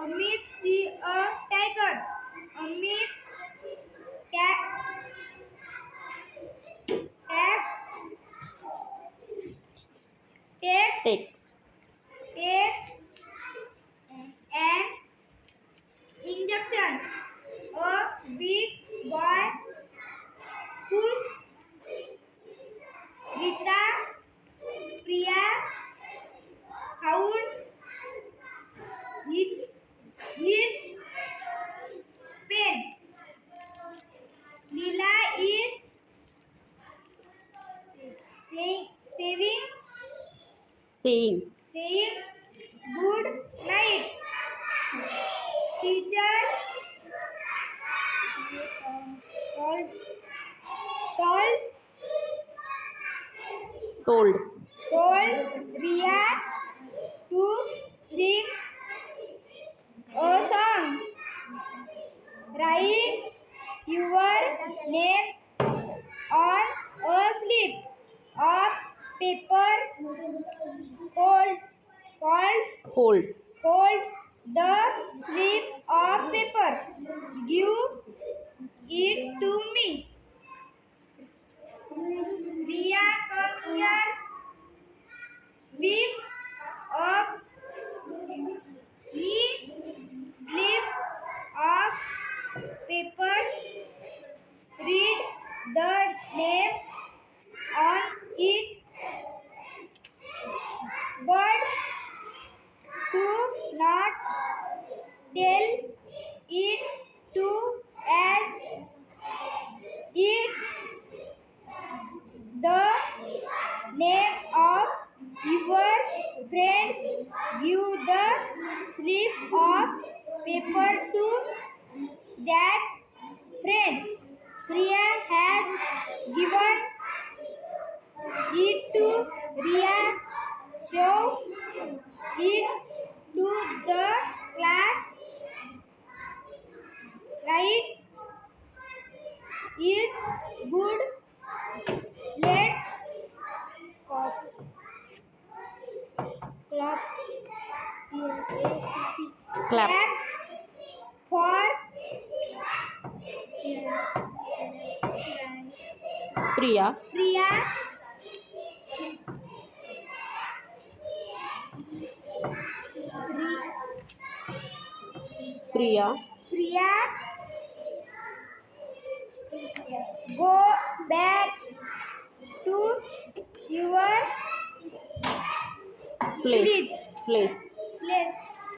Amit see a tiger. Amit takes an injection. A big boy push Rita, Priya found his pen. Leela is saying good night. Teacher told Ria to sing a song. Write your name on a slip of paper. Hold the slip of paper. Give it to me. Ria, come here. Pick up the slip of paper. Read the name on it. But do not tell it to as it's the name of your friends. Give the slip of paper to that friend. Priya has given it to Ria. Show it to the class. Right? Is good. Let's clap for Priya go back to your place